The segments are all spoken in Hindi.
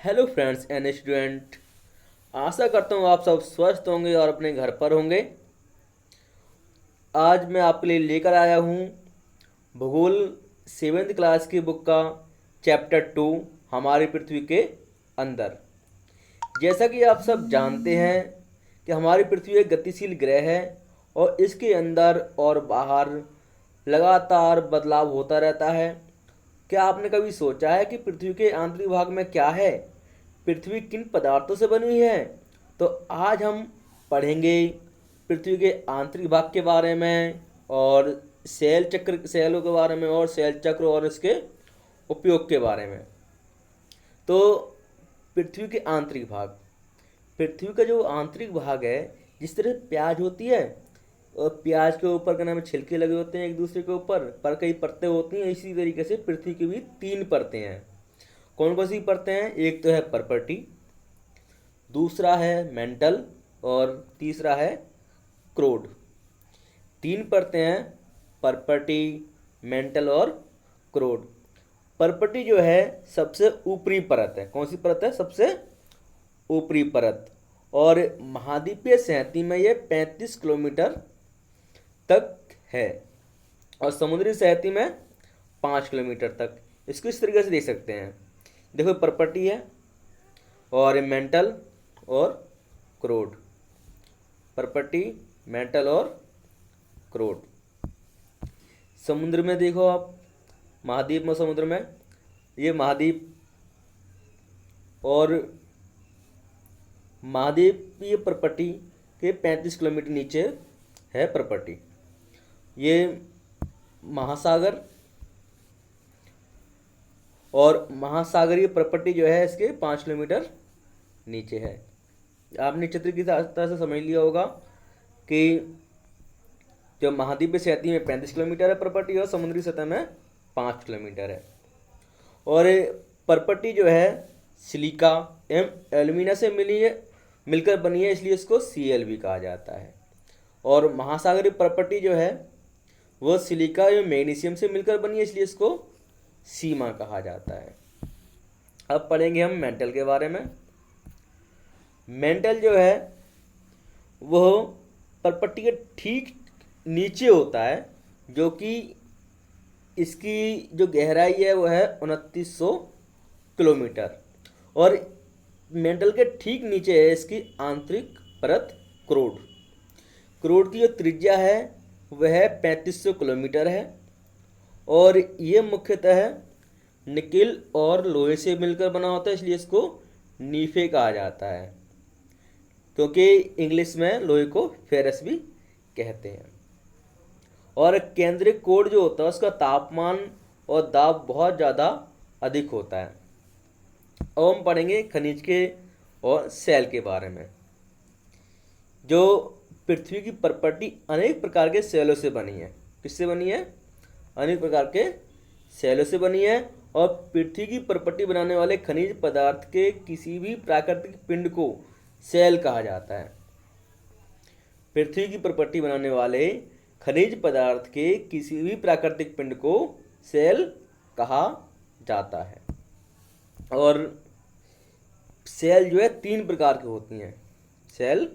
Hello friends and student. आशा करता हूँ आप सब स्वस्थ होंगे और अपने घर पर होंगे। आज मैं आपके लिए लेकर आया हूँ भूगोल 7th क्लास की बुक का चैप्टर 2 हमारी पृथ्वी के अंदर। जैसा कि आप सब जानते हैं कि हमारी पृथ्वी एक गतिशील ग्रह है और इसके अंदर और बाहर लगातार बदलाव होता रहता है। क्या आपने कभी सोचा है कि पृथ्वी के आंतरिक भाग में क्या है, पृथ्वी किन पदार्थों से बनी हुई है? तो आज हम पढ़ेंगे पृथ्वी के आंतरिक भाग के बारे में और सेलों के बारे में और सेल चक्र और इसके उपयोग के बारे में। तो पृथ्वी के आंतरिक भाग, पृथ्वी का जो आंतरिक भाग है, जिस तरह प्याज होती है और प्याज के ऊपर क्या नाम है छिलके लगे होते हैं एक दूसरे के ऊपर, पर कई परतें होती हैं, इसी तरीके से पृथ्वी की भी 3 परतें हैं। कौन कौन सी परतें हैं? एक तो है परपटी, दूसरा है मेंटल और तीसरा है क्रोड। 3 परतें हैं, परपटी, मेंटल और क्रोड। परपटी जो है सबसे ऊपरी परत है। कौन सी परत है? सबसे ऊपरी परत। और महाद्वीपीय सतह में ये 35 किलोमीटर तक है और समुद्री सतह में 5 किलोमीटर तक। इसको इस तरीके से देख सकते हैं। देखो, परपटी है और मेंटल और क्रोड। परपटी, मेंटल और क्रोड। समुद्र में देखो आप, महाद्वीप में, समुद्र में ये महाद्वीप और महाद्वीपीय परपटी के 35 किलोमीटर नीचे है परपटी। ये महासागर और महासागरीय परपटी जो है इसके 5 किलोमीटर नीचे है। आपने चित्र की तरह से समझ लिया होगा कि जो महाद्वीपीय सतह में 35 किलोमीटर है परपटी और समुद्री सतह में 5 किलोमीटर है। और परपटी जो है सिलिका एवं एल्यूमिना से मिलकर बनी है, इसलिए इसको Cl भी कहा जाता है। और महासागरीय परपटी जो है वह सिलिका एवं मैग्नीशियम से मिलकर बनी है, इसलिए इसको सीमा कहा जाता है। अब पढ़ेंगे हम मेंटल के बारे में। मेंटल जो है वह परपटी के ठीक नीचे होता है, जो कि इसकी जो गहराई है वह है 2900 किलोमीटर। और मेंटल के ठीक नीचे है इसकी आंतरिक परत क्रोड। क्रोड की जो त्रिज्या है वह 3500 किलोमीटर है और ये मुख्यतः निकेल और लोहे से मिलकर बना होता है, इसलिए इसको नीफे कहा जाता है, क्योंकि इंग्लिश में लोहे को फेरस भी कहते हैं। और केंद्रीय कोर जो होता है उसका तापमान और दाब बहुत ज़्यादा अधिक होता है। अब हम पढ़ेंगे खनिज के और सेल के बारे में। जो पृथ्वी की परपटी अनेक प्रकार के सेलों से बनी है। किससे बनी है? अनेक प्रकार के सेलों से बनी है। और पृथ्वी की परपटी बनाने वाले खनिज पदार्थ के किसी भी प्राकृतिक पिंड को सेल कहा जाता है। पृथ्वी की परपटी बनाने वाले खनिज पदार्थ के किसी भी प्राकृतिक पिंड को सेल कहा जाता है। और सेल जो है 3 प्रकार की होती हैं। सेल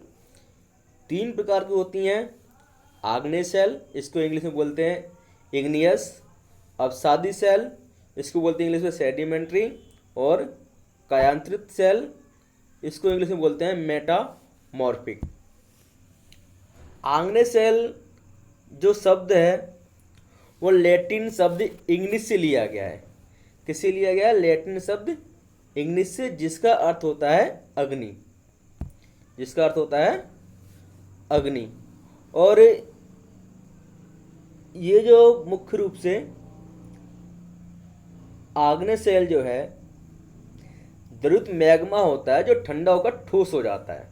3 प्रकार की होती हैं। आग्नेय सेल, इसको इंग्लिश में बोलते हैं इग्नियस। अवसादी सेल, इसको बोलते हैं इंग्लिश में सेडिमेंट्री। और कायांतरित सेल, इसको इंग्लिश में बोलते हैं मेटामॉर्फिक। आग्नेय सेल जो शब्द है वो लैटिन शब्द इग्निस से लिया गया है। किससे लिया गया है? लैटिन शब्द इग्निस से, जिसका अर्थ होता है अग्नि। जिसका अर्थ होता है अग्नि। और ये जो मुख्य रूप से आग्नेय सेल जो है द्रवित मैग्मा होता है, जो ठंडा होकर ठोस हो जाता है।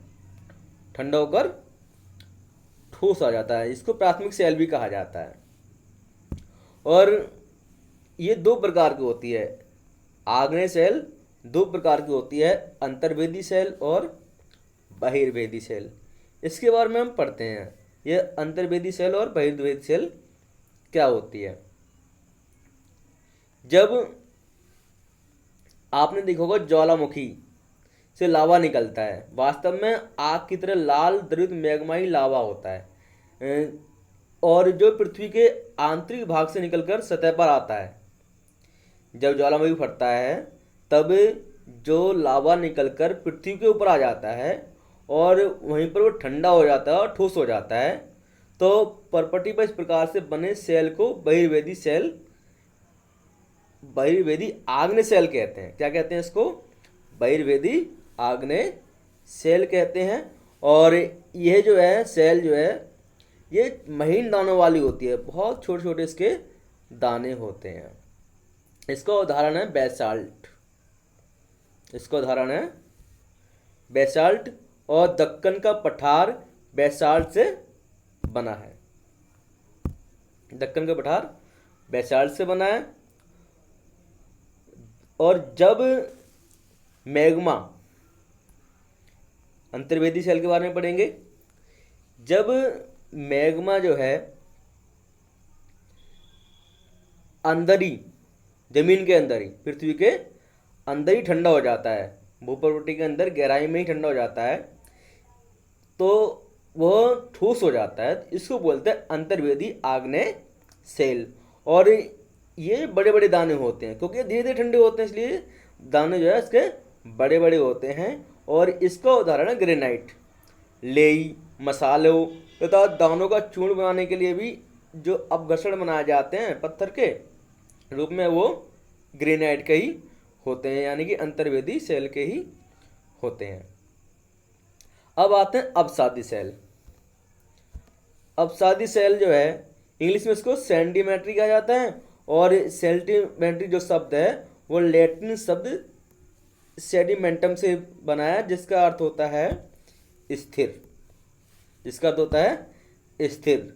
ठंडा होकर ठोस आ जाता है, इसको प्राथमिक सेल भी कहा जाता है। और ये 2 प्रकार की होती है। आग्नेय सेल 2 प्रकार की होती है, अंतर्वेदी सेल और बहिर्वेदी सेल। इसके बारे में हम पढ़ते हैं। ये अंतर्वेदी सेल और बहिर्वेदी सेल क्या होती है। जब आपने देखा होगा ज्वालामुखी से लावा निकलता है, वास्तव में आग की तरह लाल द्रवित मैग्मा ही लावा होता है, और जो पृथ्वी के आंतरिक भाग से निकलकर सतह पर आता है। जब ज्वालामुखी फटता है तब जो लावा निकलकर पृथ्वी के ऊपर आ जाता है और वहीं पर वो ठंडा हो जाता है और ठोस हो जाता है। तो परपटी पर इस प्रकार से बने सेल को बहिर्वेदी सेल, बहिर्वेदी आग्नेय सेल कहते हैं। क्या कहते हैं इसको? बहिर्वेदी आग्नेय सेल कहते हैं। और यह जो है सेल जो है ये महीन दानों वाली होती है, बहुत छोटे छोटे इसके दाने होते हैं। इसका उदाहरण है बेसाल्ट, इसका उदाहरण है बेसाल्ट, और दक्कन का पठार बेसाल्ट से बना है। दक्कन का पठार बेसाल्ट से बना है। और जब मैग्मा, अंतर्वेदी सेल के बारे में पढ़ेंगे, जब मैग्मा जो है अंदर ही, जमीन के अंदर ही, पृथ्वी के अंदर ही ठंडा हो जाता है, भूपर्वटी के अंदर गहराई में ही ठंडा हो जाता है, तो वह ठोस हो जाता है। इसको बोलते हैं अंतर्वेदी आग्नेय सेल। और ये बड़े बड़े दाने होते हैं, क्योंकि धीरे धीरे ठंडे होते हैं, इसलिए दाने जो है इसके बड़े बड़े होते हैं। और इसका उदाहरण है ग्रेनाइट। लेई, मसालों तथा दानों का चूर्ण बनाने के लिए भी जो अपघर्षण बनाए जाते हैं पत्थर के रूप में, वो ग्रेनाइट के ही होते हैं, यानी कि अंतर्वेदी सेल के ही होते हैं। अब आते हैं अवसादी सेल। अवसादी सेल जो है इंग्लिश में इसको सेंटीमेट्री कहा जाता है, और सेंटीमेट्री जो शब्द है वो लैटिन शब्द सेडिमेंटम से बना है, जिसका अर्थ होता है स्थिर, जिसका अर्थ होता है स्थिर।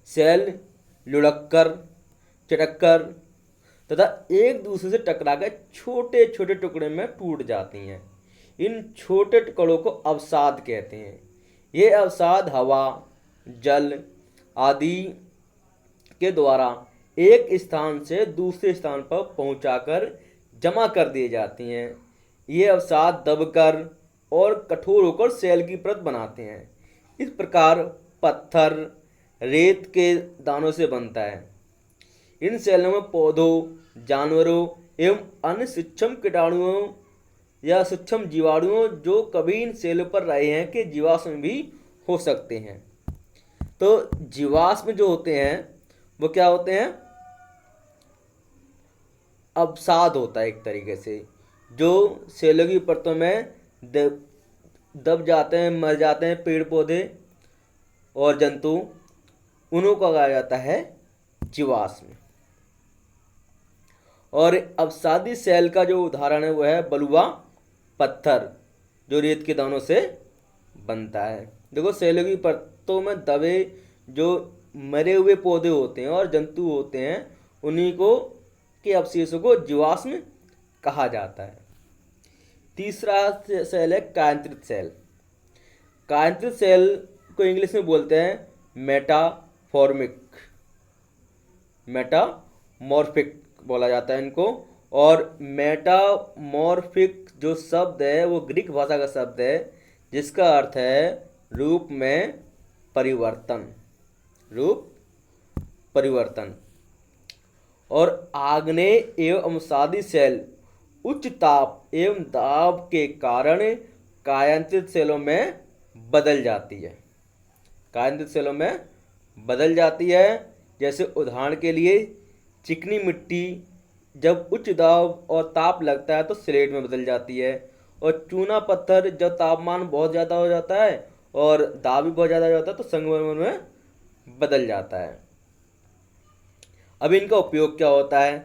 सेल लुढ़ककर, चटककर तथा एक दूसरे से टकरा कर छोटे छोटे टुकड़े में टूट जाती हैं। इन छोटे टुकड़ों को अवसाद कहते हैं। ये अवसाद हवा, जल आदि के द्वारा एक स्थान से दूसरे स्थान पर पहुंचाकर जमा कर दी जाती हैं। ये अवसाद दबकर और कठोर होकर सेल की परत बनाते हैं। इस प्रकार पत्थर रेत के दानों से बनता है। इन सेलों में पौधों, जानवरों एवं अन्य सूक्ष्म कीटाणुओं या सूक्ष्म जीवाणुओं जो कभी इन सेलों पर रहे हैं के जीवाश्म भी हो सकते हैं। तो जीवाश्म जो होते हैं वो क्या होते हैं? अवसाद होता है एक तरीके से, जो सेलों की परतों में दब जाते हैं, मर जाते हैं पेड़ पौधे और जंतु, उन्हों को कहा जाता है जीवाश्म। और अवसादी सेल का जो उदाहरण है वो है बलुआ पत्थर, जो रेत के दानों से बनता है। देखो, सेलों की परतों में दबे जो मरे हुए पौधे होते हैं और जंतु होते हैं, उन्हीं को के अवशेषों को जीवाश्म कहा जाता है। तीसरा सेल है कायांतरित सेल। कायांतरित सेल को इंग्लिश में बोलते हैं मेटामॉर्फिक बोला जाता है इनको। और मेटामॉर्फिक जो शब्द है वो ग्रीक भाषा का शब्द है, जिसका अर्थ है रूप में परिवर्तन, रूप परिवर्तन। और आग्नेय एवं अवसादी सेल उच्च ताप एवं दाब के कारण कायांतरित सेलों में बदल जाती है, कायांतरित सेलों में बदल जाती है। जैसे उदाहरण के लिए चिकनी मिट्टी जब उच्च दाब और ताप लगता है तो स्लेट में बदल जाती है, और चूना पत्थर जब तापमान बहुत ज़्यादा हो जाता है और दाब भी बहुत ज़्यादा हो जाता है तो संगमरमर में बदल जाता है। अब इनका उपयोग क्या होता है?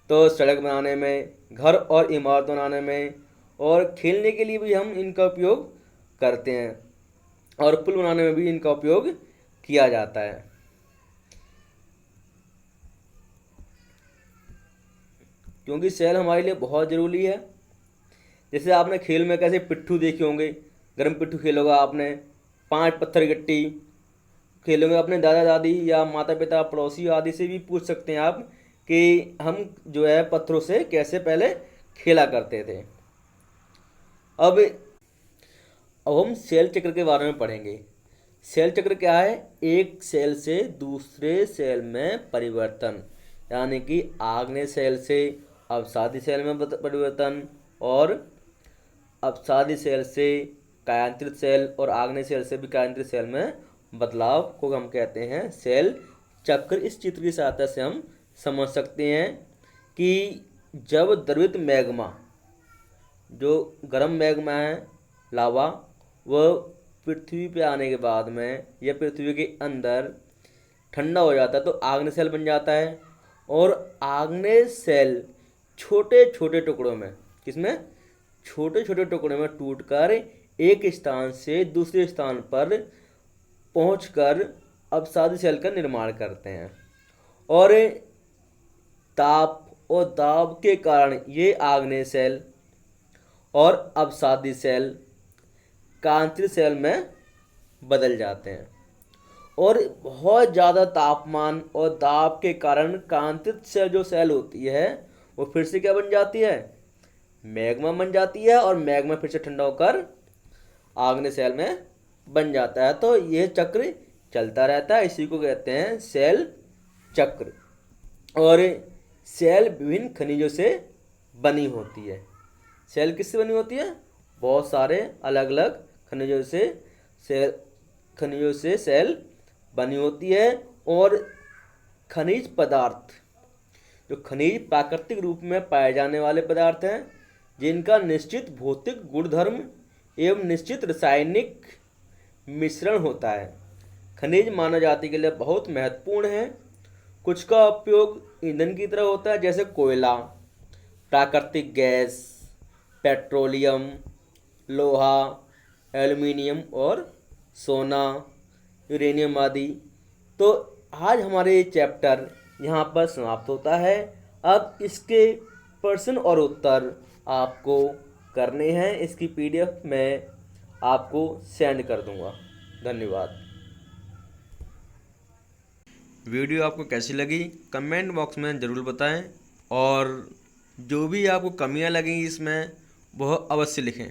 तो सड़क बनाने में, घर और इमारत बनाने में, और खेलने के लिए भी हम इनका उपयोग करते हैं, और पुल बनाने में भी इनका उपयोग किया जाता है। क्योंकि सेल हमारे लिए बहुत ज़रूरी है। जैसे आपने खेल में कैसे पिट्ठू देखे होंगे, गर्म पिट्ठू खेलोगा आपने, 5 पत्थर गिट्टी खेलोगे, अपने दादा दादी या माता पिता पड़ोसी आदि से भी पूछ सकते हैं आप कि हम जो है पत्थरों से कैसे पहले खेला करते थे। अब हम सेल चक्र के बारे में पढ़ेंगे। सेल चक्र क्या है? एक सेल से दूसरे सेल में परिवर्तन, यानी कि आग्नेय सेल से अवसादी सेल में परिवर्तन और अवसादी सेल से कायांतरित सेल और आग्नेय सेल से भी कायांतरित सेल में बदलाव को हम कहते हैं सेल चक्र। इस चित्र की सहायता से हम समझ सकते हैं कि जब द्रवित मैग्मा, जो गर्म मैग्मा है लावा, वह पृथ्वी पे आने के बाद में या पृथ्वी के अंदर ठंडा हो जाता है तो आग्नेय सेल बन जाता है। और आग्नेय सेल छोटे छोटे टुकड़ों में, किसमें? छोटे छोटे टुकड़ों में टूटकर एक स्थान से दूसरे स्थान पर पहुंचकर अवसादी सेल का निर्माण करते हैं। और ताप और दाब के कारण ये आग्नेय सेल और अवसादी सेल कांतित सेल में बदल जाते हैं। और बहुत ज़्यादा तापमान और दाब के कारण कांतित सेल जो सेल होती है वो फिर से क्या बन जाती है? मैग्मा बन जाती है। और मैग्मा फिर से ठंडा होकर आग्नेय सेल में बन जाता है। तो यह चक्र चलता रहता है, इसी को कहते हैं सेल चक्र। और सेल विभिन्न खनिजों से बनी होती है। सेल किससे बनी होती है? बहुत सारे अलग अलग खनिजों से सेल बनी होती है। और खनिज पदार्थ, जो खनिज प्राकृतिक रूप में पाए जाने वाले पदार्थ हैं जिनका निश्चित भौतिक गुणधर्म एवं निश्चित रासायनिक मिश्रण होता है, खनिज मानव जाति के लिए बहुत महत्वपूर्ण है। कुछ का उपयोग ईंधन की तरह होता है, जैसे कोयला, प्राकृतिक गैस, पेट्रोलियम, लोहा, एल्युमिनियम और सोना, यूरेनियम आदि। तो आज हमारे ये चैप्टर यहाँ पर समाप्त होता है। अब इसके प्रश्न और उत्तर आपको करने हैं, इसकी PDF मैं आपको सेंड कर दूंगा। धन्यवाद। वीडियो आपको कैसी लगी कमेंट बॉक्स में ज़रूर बताएं और जो भी आपको कमियां लगेंगी इसमें वह अवश्य लिखें।